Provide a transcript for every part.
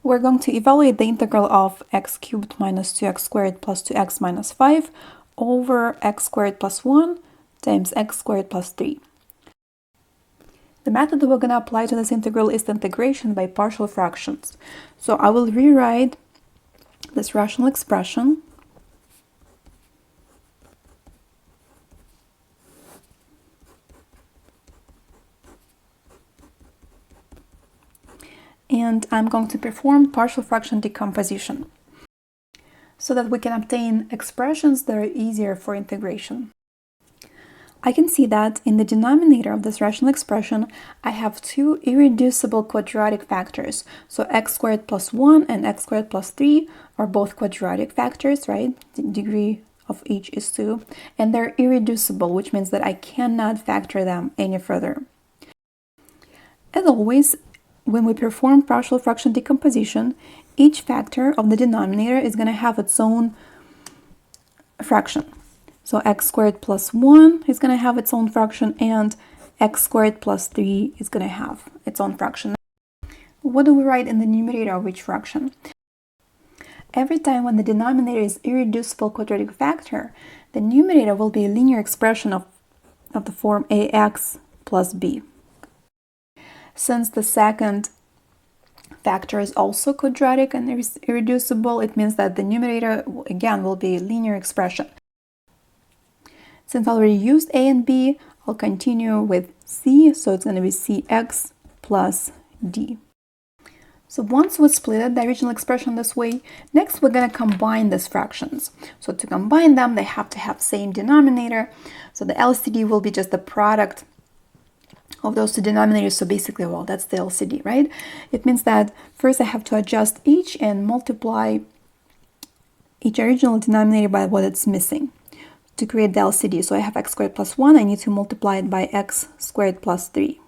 we're going to evaluate the integral of x cubed minus 2x squared plus 2x minus 5 over x squared plus 1 times x squared plus 3. The method that we're going to apply to this integral is the integration by partial fractions. So I will rewrite this rational expression and I'm going to perform partial fraction decomposition so that we can obtain expressions that are easier for integration. I can see that in the denominator of this rational expression, I have two irreducible quadratic factors. So x squared plus 1 and x squared plus 3 are both quadratic factors, right? The degree of each is 2. And they're irreducible, which means that I cannot factor them any further. As always, when we perform partial fraction decomposition, each factor of the denominator is going to have its own fraction. So x squared plus 1 is going to have its own fraction, and x squared plus 3 is going to have its own fraction. What do we write in the numerator of each fraction? Every time when the denominator is irreducible quadratic factor, the numerator will be a linear expression of the form ax plus b. Since the second factor is also quadratic and irreducible, it means that the numerator, again, will be a linear expression. Since I already used a and b, I'll continue with c, so it's going to be cx plus d. So once we split the original expression this way, next we're going to combine these fractions. So to combine them, they have to have same denominator. So the LCD will be just the product of those two denominators. So basically, well, that's the LCD, right? It means that first I have to adjust each and multiply each original denominator by what it's missing to create the LCD. So I have x squared plus 1, I need to multiply it by x squared plus 3.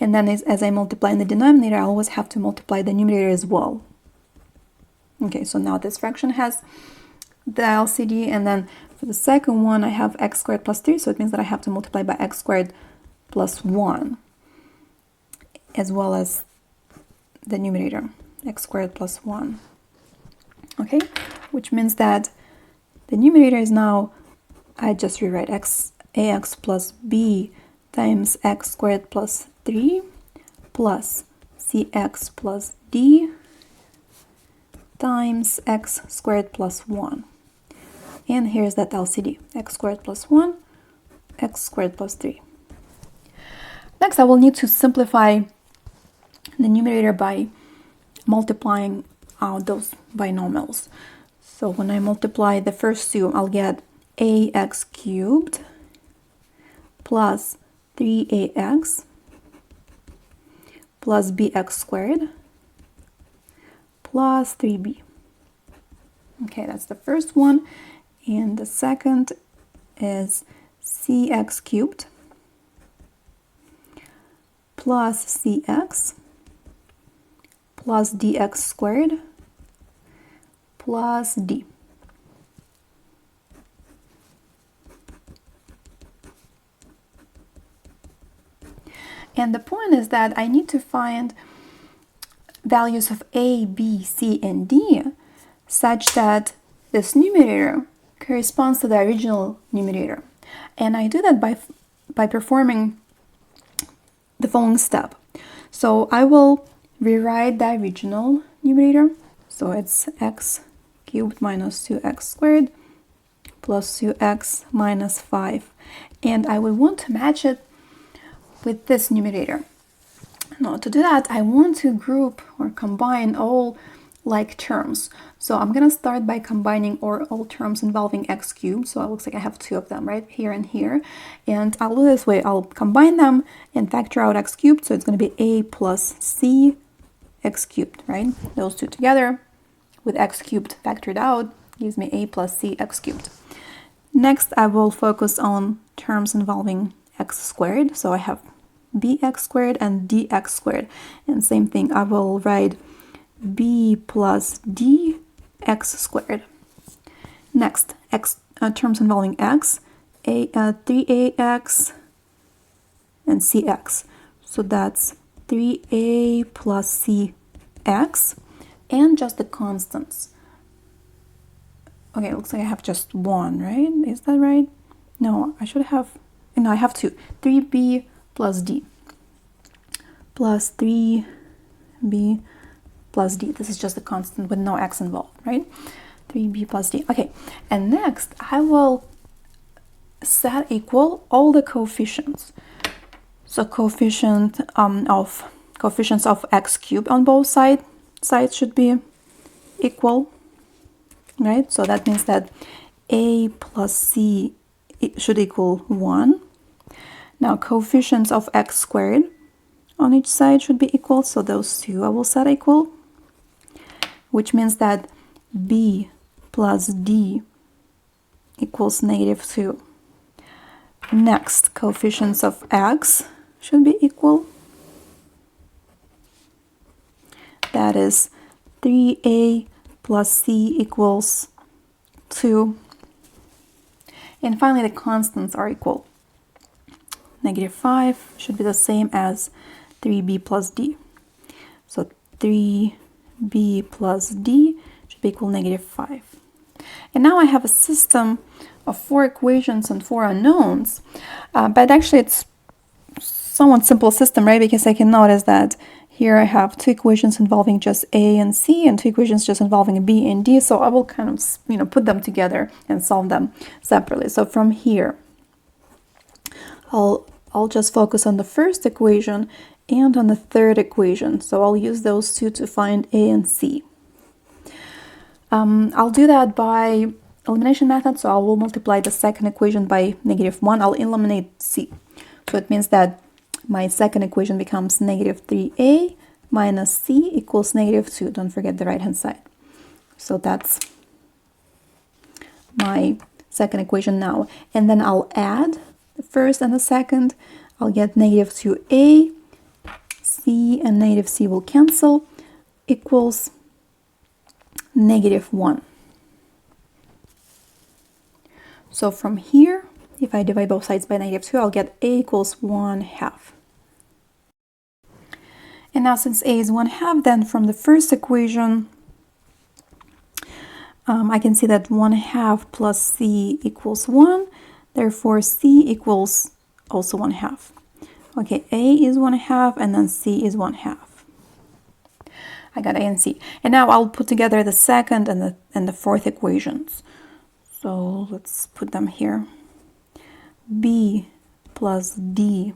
And then as I multiply in the denominator, I always have to multiply the numerator as well. Okay, so now this fraction has the LCD, and then for the second one, I have x squared plus 3, so it means that I have to multiply by x squared plus 1, as well as the numerator, x squared plus 1. Okay, which means that the numerator is now, I just rewrite ax plus b times x squared plus 3 plus cx plus d times x squared plus 1. And here's that LCD, x squared plus 1, x squared plus 3. Next, I will need to simplify the numerator by multiplying out those binomials. So when I multiply the first two, I'll get ax cubed plus 3ax plus bx squared plus 3b. Okay, that's the first one. And the second is cx cubed plus cx plus dx squared plus d. And the point is that I need to find values of a, b, c, and d such that this numerator corresponds to the original numerator. And I do that by performing the following step. So I will rewrite the original numerator. So it's x cubed minus 2x squared plus 2x minus 5. And I will want to match it with this numerator. Now to do that, I want to group or combine all like terms. So I'm going to start by combining all terms involving x cubed. So it looks like I have two of them, right? Here and here. And I'll do this way. I'll combine them and factor out x cubed. So it's going to be a plus c x cubed, right? Those two together with x cubed factored out gives me a plus c x cubed. Next, I will focus on terms involving x squared. So I have bx squared and dx squared. And same thing, I will write b plus d x squared. Next, terms involving x, 3ax and cx. So that's 3a plus c x and just the constants. Okay, it looks like I have just one, right? Is that right? No, I should have, no, I have two. 3b plus d plus 3b plus d. This is just a constant with no x involved, right? 3b plus d. Okay, and next I will set equal all the coefficients. So coefficients of x cubed on both sides should be equal, right? So that means that a plus c should equal 1. Now coefficients of x squared on each side should be equal, so those two I will set equal, which means that b plus d equals -2. Next, coefficients of x should be equal. That is 3a plus c equals 2. And finally, the constants are equal. -5 should be the same as 3b plus d. So 3b plus d should be equal -5. And now I have a system of 4 equations and 4 unknowns. But actually it's somewhat simple system, right? Because I can notice that here I have 2 equations involving just a and c and 2 equations just involving b and d. So I will kind of, put them together and solve them separately. So from here, I'll just focus on the first equation and on the third equation. So I'll use those two to find a and c. I'll do that by elimination method, so I will multiply the second equation by -1. I'll eliminate c. So it means that my second equation becomes -3a minus c equals -2. Don't forget the right-hand side. So that's my second equation now. And then I'll add the first and the second. I'll get -2a, c and -c will cancel, equals -1. So from here, if I divide both sides by -2, I'll get a equals 1/2. And now since a is 1/2, then from the first equation, I can see that 1/2 plus c equals 1. Therefore, c equals also 1/2. Okay, a is 1/2 and then c is 1/2. I got a and c. And now I'll put together the second and the fourth equations. So let's put them here. b plus d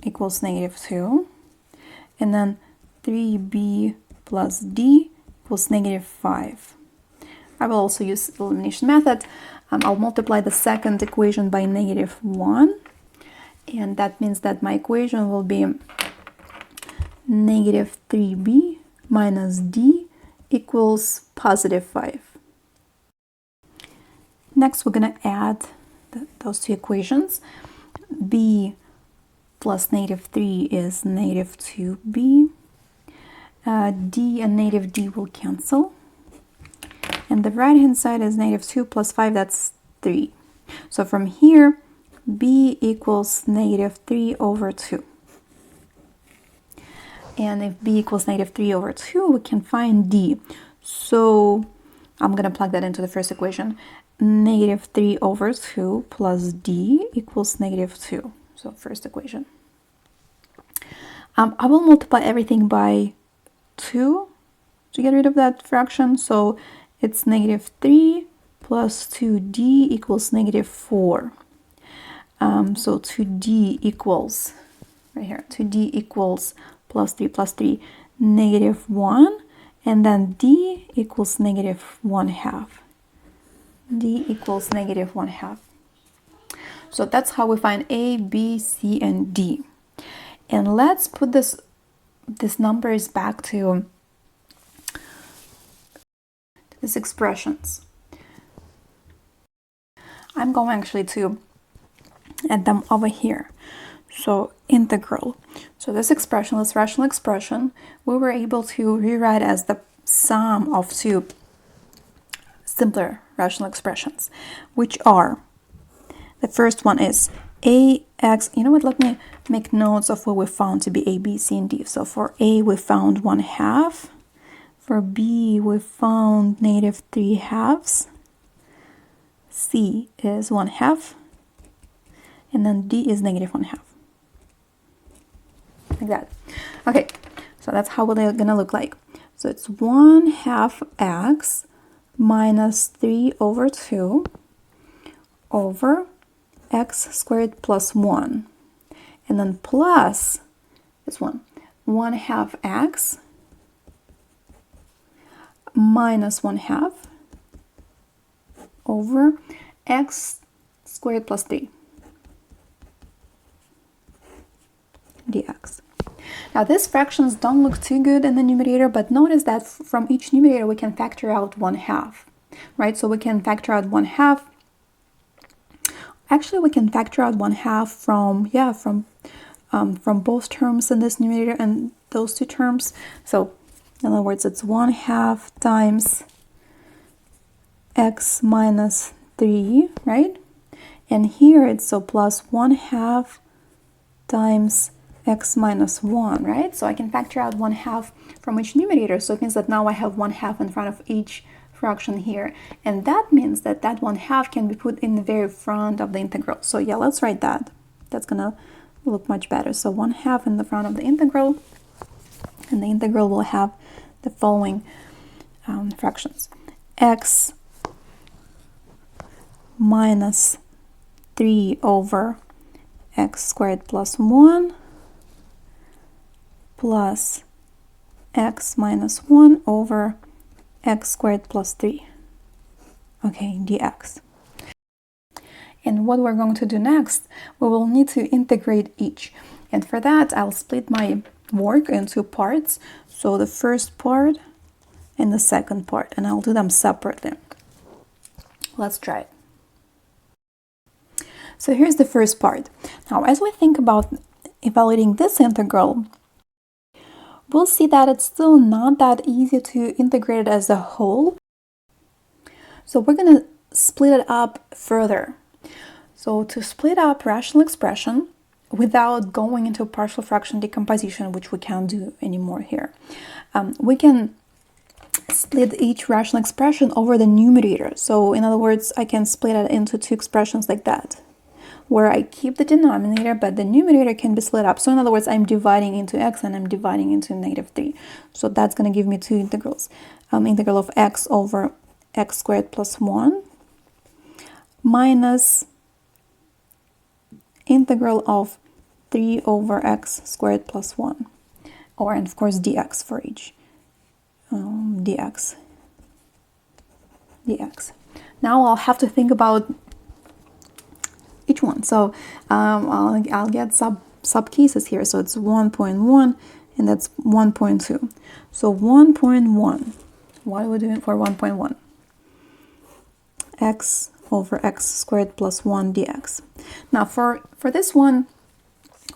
equals -2. And then 3b plus d equals -5. I will also use the elimination method. I'll multiply the second equation by -1. And that means that my equation will be -3b minus d equals +5. Next, we're going to add those two equations. b plus -3 is -2b. D and -d will cancel. And the right-hand side is -2 plus 5, that's 3. So from here, b equals -3/2. And if b equals -3/2, we can find d. So I'm going to plug that into the first equation. -3/2 plus d equals -2. So first equation. I will multiply everything by 2 to get rid of that fraction. So it's -3 plus 2d equals -4. So 2d equals, right here, 2d equals plus 3, -1. And then d equals -1/2. D equals -1/2. So that's how we find A, B, C, and D. And let's put these numbers back to these expressions. I'm going actually to add them over here. So integral. So this expression, this rational expression, we were able to rewrite as the sum of two simpler rational expressions, which are, the first one is ax, you know what, let me make notes of what we found to be a, b, c, and d. So for a, we found 1/2. For b, we found -3/2. C is 1/2. And then d is -1/2. Like that. Okay, so that's how they're gonna look like. So it's 1/2 x minus 3/2 over x squared plus 1. And then plus this one, 1/2 x minus 1/2 over x squared plus 3 dx. Now these fractions don't look too good in the numerator, but notice that from each numerator we can factor out 1/2, right? So we can factor out 1/2. Actually, we can factor out 1/2 from both terms in this numerator and those two terms. So in other words, it's 1/2 times x minus 3, right? And here it's so plus 1/2 times x minus 1, right? So I can factor out 1/2 from each numerator. So it means that now I have 1/2 in front of each fraction here. And that means that that 1/2 can be put in the very front of the integral. So yeah, let's write that. That's gonna look much better. So 1/2 in the front of the integral. And the integral will have the following fractions. X minus 3 over x squared plus 1 plus x minus 1 over x squared plus 3. Okay, dx. And what we're going to do next, we will need to integrate each. And for that, I'll split my work into parts. So the first part and the second part, and I'll do them separately. Let's try it. So here's the first part. Now, as we think about evaluating this integral, we'll see that it's still not that easy to integrate it as a whole. So we're going to split it up further. So to split up rational expression without going into partial fraction decomposition, which we can't do anymore here, we can split each rational expression over the numerator. So in other words, I can split it into two expressions like that, where I keep the denominator, but the numerator can be split up. So in other words, I'm dividing into x and I'm dividing into -3. So that's going to give me two integrals. Integral of x over x squared plus 1 minus integral of 3 over x squared plus 1. Or, and of course, dx for each. Dx. Now I'll have to think about each one. So I'll get sub cases here. So it's 1.1 and that's 1.2. So 1.1, what are we doing for 1.1? X over x squared plus 1 dx. Now for this one,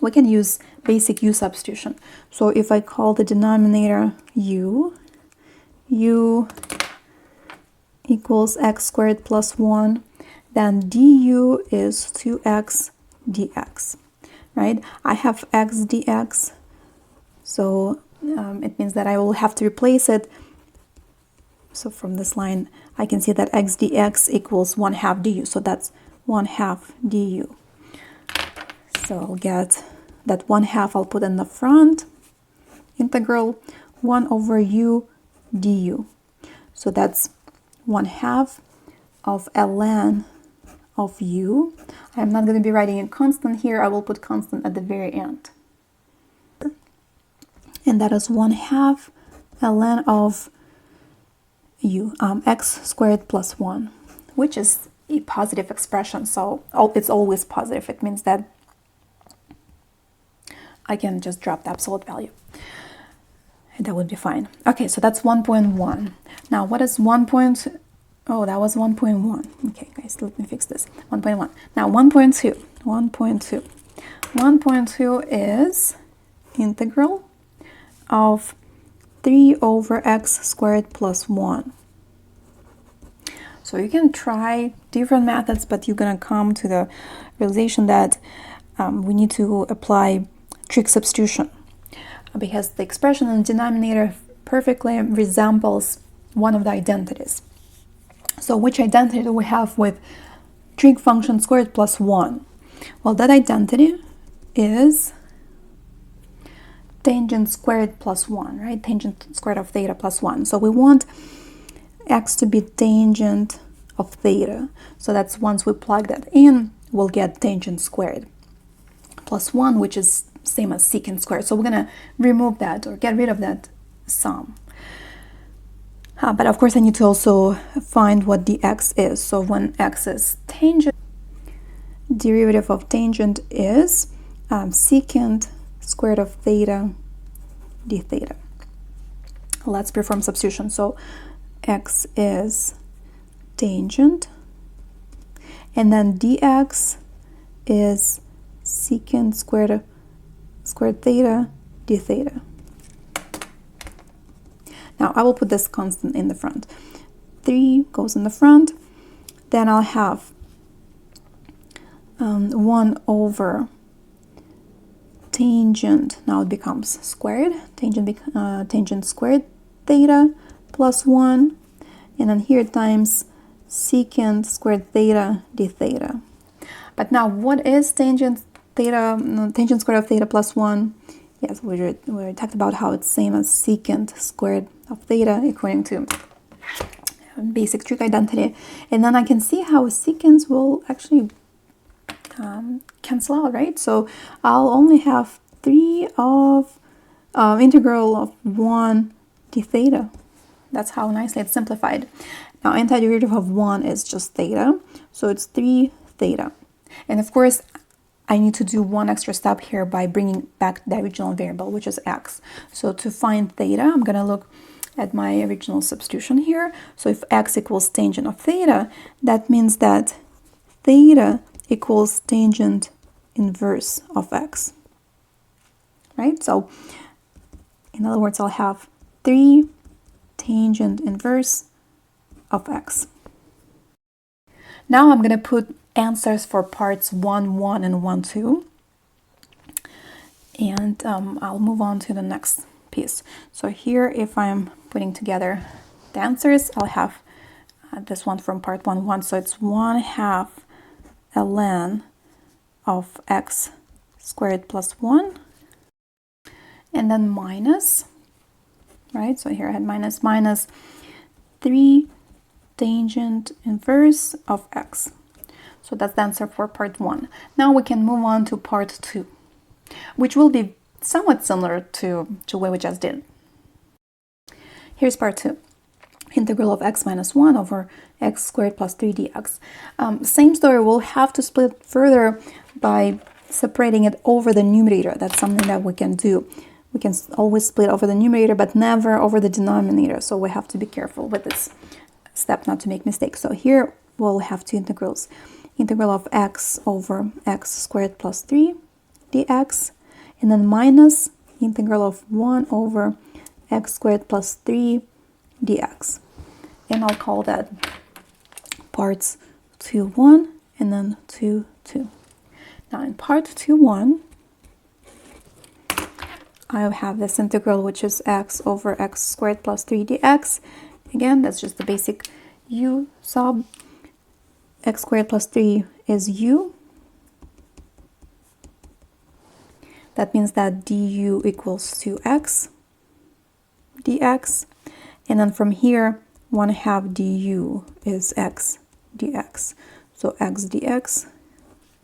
we can use basic u substitution. So if I call the denominator u equals x squared plus 1, then du is 2x dx, right? I have x dx, so it means that I will have to replace it. So from this line, I can see that x dx equals 1/2 du, so that's 1/2 du. So I'll get that 1/2 I'll put in the front, integral 1 over u du. So that's 1/2 of ln of u. I'm not going to be writing a constant here. I will put constant at the very end. And that is 1/2 ln of u, x squared plus 1, which is a positive expression. So it's always positive. It means that I can just drop the absolute value. That would be fine. Okay, so that's 1.1. Now, what is 1. Oh, that was 1.1. Okay, guys, let me fix this. 1.1. Now, 1.2. 1.2 is integral of 3 over x squared plus 1. So you can try different methods, but you're going to come to the realization that we need to apply trig substitution, because the expression in the denominator perfectly resembles one of the identities. So which identity do we have with trig function squared plus 1? Well, that identity is tangent squared plus 1, right? Tangent squared of theta plus 1. So we want x to be tangent of theta. So that's once we plug that in, we'll get tangent squared plus 1, which is same as secant squared. So we're going to remove that or get rid of that sum. But of course I need to also find what the x is. So when x is tangent, derivative of tangent is secant squared of theta d theta. Let's perform substitution. So x is tangent, and then dx is secant squared theta d theta. Now I will put this constant in the front. 3 goes in the front. Then I'll have 1 over tangent. Now it becomes squared. Tangent squared theta plus 1. And then here times secant squared theta d theta. But now what is tangent squared of theta plus 1? Yes, we talked about how it's same as secant squared of theta according to basic trig identity. And then I can see how secants will actually cancel out, right? So I'll only have 3 of integral of 1 d theta. That's how nicely it's simplified. Now antiderivative of 1 is just theta, so it's 3 theta. And of course I need to do one extra step here by bringing back the original variable, which is x. So to find theta, I'm going to look at my original substitution here. So if x equals tangent of theta, that means that theta equals tangent inverse of x, right? So in other words, I'll have 3 tangent inverse of x. Now I'm going to put answers for parts 1.1 and 1.2, and I'll move on to the next piece. So here, if I'm putting together the answers, I'll have this one from part 1.1. So it's 1/2 ln of x squared plus 1, and then minus, right? So here I had minus 3 tangent inverse of x. So that's the answer for part 1. Now we can move on to part 2, which will be somewhat similar to what we just did. Here's part 2. Integral of x minus 1 over x squared plus 3 dx. Same story, we'll have to split further by separating it over the numerator. That's something that we can do. We can always split over the numerator, but never over the denominator. So we have to be careful with this step not to make mistakes. So here we'll have two integrals. Integral of x over x squared plus 3 dx, and then minus integral of 1 over x squared plus 3 dx. And I'll call that parts 2.1 and then 2.2. Now in part 2.1, I have this integral, which is x over x squared plus 3 dx. Again, that's just the basic u sub x squared plus 3 is u. That means that du equals 2x dx. And then from here, 1/2 du is x dx. So x dx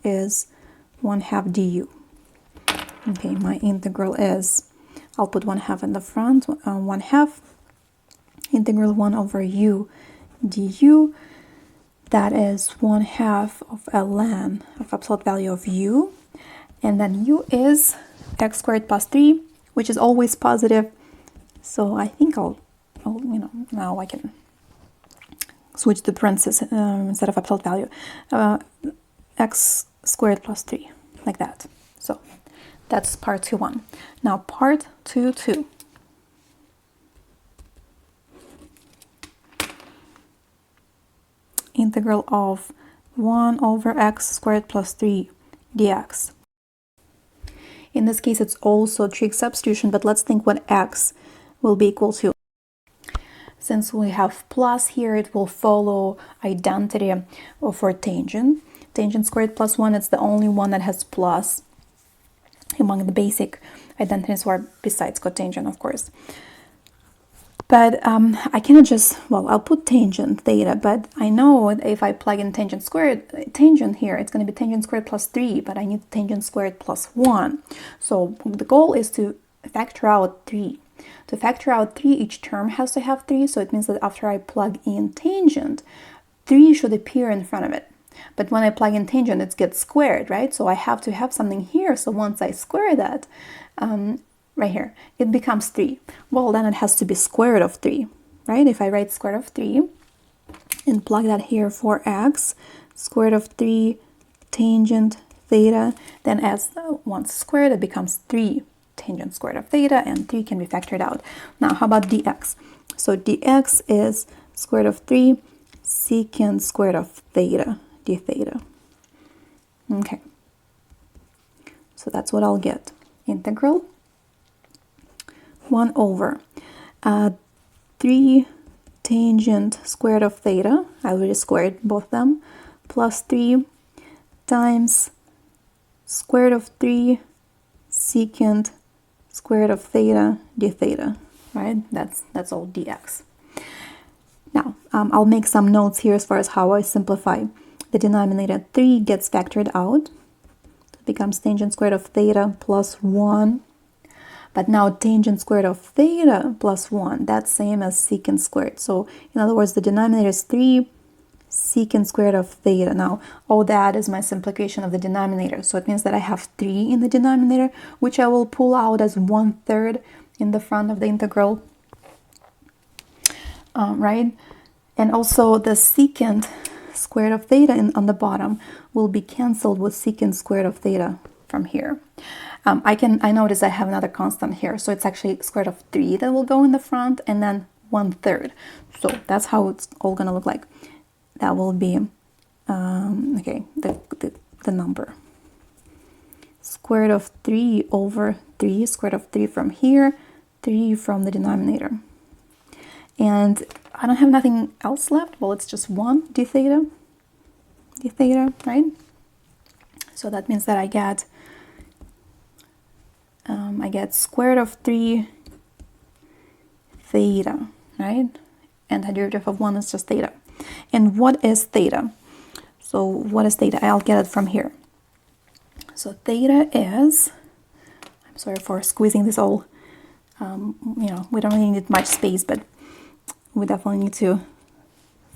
is 1/2 du. Okay, my integral is, I'll put 1/2 in the front, 1/2 integral 1 over u du. That is 1/2 of ln of absolute value of u. And then u is x squared plus 3, which is always positive. So I think now I can switch the parentheses instead of absolute value. X squared plus 3, like that. So that's part 2.1. Now part 2.2. Integral of 1 over x squared plus 3 dx. In this case, it's also trig substitution, but let's think what x will be equal to. Since we have plus here, it will follow identity for tangent. Tangent squared plus 1, it's the only one that has plus among the basic identities, or besides cotangent, of course. But I cannot just, well, I'll put tangent theta, but I know if I plug in tangent here, it's going to be tangent squared plus 3, but I need tangent squared plus 1. So the goal is to factor out 3. To factor out 3, each term has to have 3, so it means that after I plug in tangent, 3 should appear in front of it. But when I plug in tangent, it gets squared, right? So I have to have something here, so once I square that, right here, it becomes 3. Well, then it has to be square root of 3, right? If I write square root of 3 and plug that here for x, square root of 3 tangent theta, then as once squared, it becomes 3 tangent square root of theta, and 3 can be factored out. Now, how about dx? So dx is square root of 3 secant square root of theta, d theta. Okay. So that's what I'll get. Integral 1 over 3 tangent square root of theta, I already squared both of them, plus 3 times square root of 3 secant square root of theta d theta, right? That's all dx. Now, I'll make some notes here as far as how I simplify. The denominator 3 gets factored out. It becomes tangent square root of theta plus 1. But now tangent square root of theta plus 1, that's same as secant squared. So in other words, the denominator is 3 secant square root of theta. Now, all that is my simplification of the denominator. So it means that I have 3 in the denominator, which I will pull out as 1/3 in the front of the integral, right? And also the secant square root of theta on the bottom will be canceled with secant square root of theta from here. I notice I have another constant here, so it's actually square root of 3 that will go in the front, and then 1/3. So that's how it's all gonna look like. That will be okay, the number square root of 3 over 3, square root of 3 from here, 3 from the denominator, and I don't have nothing else left. Well, it's just 1 d theta, right? So that means that I get square root of 3 theta, right? And the derivative of 1 is just theta. And what is theta? So what is theta? I'll get it from here. So theta is, I'm sorry for squeezing this all, we don't really need much space, but we definitely need to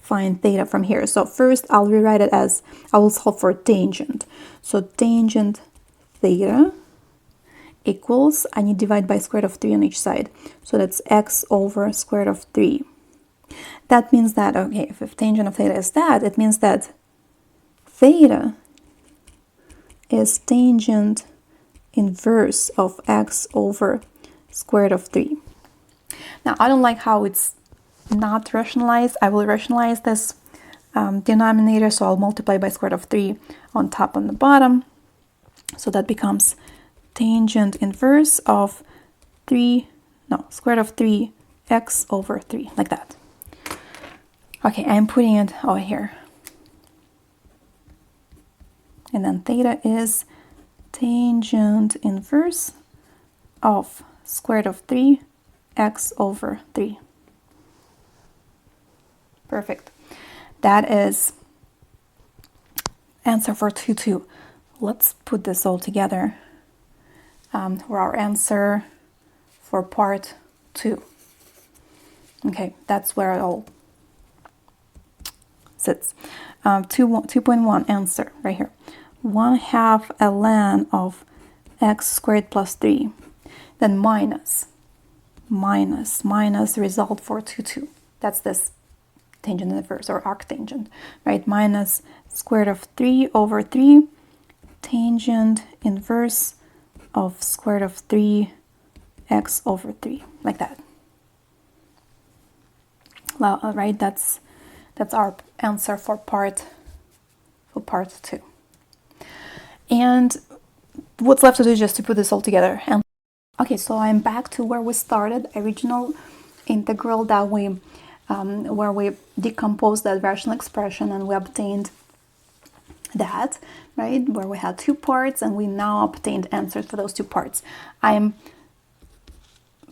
find theta from here. So first I'll rewrite it as, I will solve for tangent. So tangent theta equals, I need to divide by square root of 3 on each side. So that's x over square root of 3. That means that, okay, if tangent of theta is that, it means that theta is tangent inverse of x over square root of 3. Now, I don't like how it's not rationalized. I will rationalize this denominator, so I'll multiply by square root of 3 on top and the bottom. So that becomes tangent inverse of square root of 3 x over 3, like that. Okay, I'm putting it over here. And then theta is tangent inverse of square root of 3 x over 3. Perfect. That is answer for 2-2. Let's put this all together for our answer for part 2. Okay, that's where it all sits. 2.1 answer right here. 1/2 ln of x squared plus 3. Then minus result for 2-2. That's this tangent inverse or arctangent, right? Minus square root of 3 over 3 tangent inverse of square root of 3 x over 3, like that. Well, all right, that's our answer for part 2. And what's left to do is just to put this all together. And okay, so I'm back to where we started, original integral that we where we decomposed that rational expression and we obtained that, right, where we had two parts and we now obtained answers for those two parts. I'm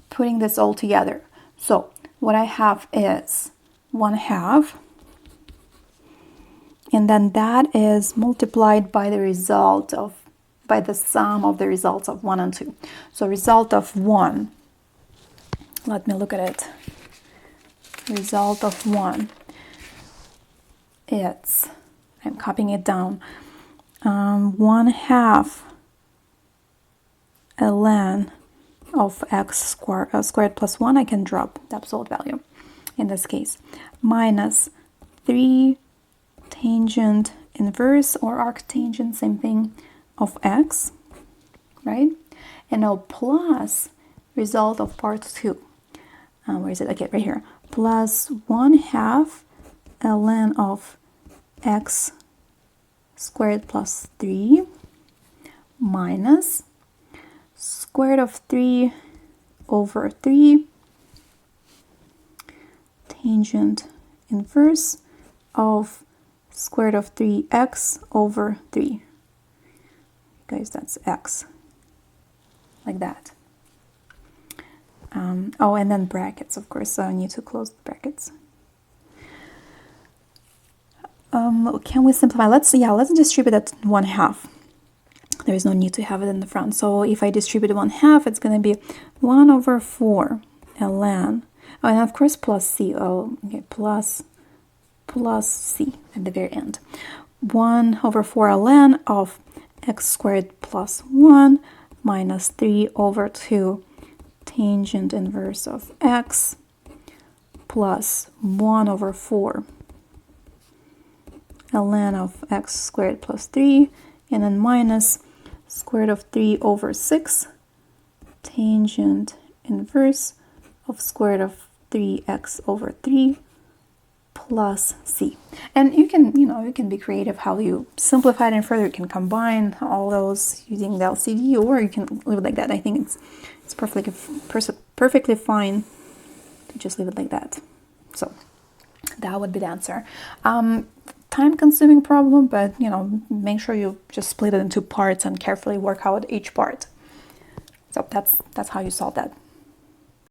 putting this all together. So what I have is 1/2, and then that is multiplied by the result of, by the sum of the results of 1 and 2. So result of 1, let me look at it. Result of 1, it's, I'm copying it down, 1/2 ln of x squared plus 1, I can drop the absolute value in this case, minus 3 tangent inverse or arctangent, same thing, of x, right? And now plus result of part 2. Where is it? Okay, right here. Plus 1/2 ln of x squared plus 3 minus square root of 3 over 3 tangent inverse of square root of 3x over 3. Guys, that's x. Like that. Oh, and then brackets, of course, so I need to close the brackets. Can we simplify? Let's distribute that 1/2. There is no need to have it in the front. So if I distribute 1/2, it's going to be 1/4 ln. Oh, and of course plus c. Oh, okay, plus c at the very end. 1/4 ln of x squared plus 1 minus 3/2 tangent inverse of x plus 1/4 ln of x squared plus 3, and then minus square root of 3/6 tangent inverse of square root of 3x over 3 plus c. And you can be creative how you simplify it and further. You can combine all those using the LCD, or you can leave it like that. I think it's perfectly fine to just leave it like that. So that would be the answer. Time-consuming problem, but make sure you just split it into parts and carefully work out each part. So that's how you solve that.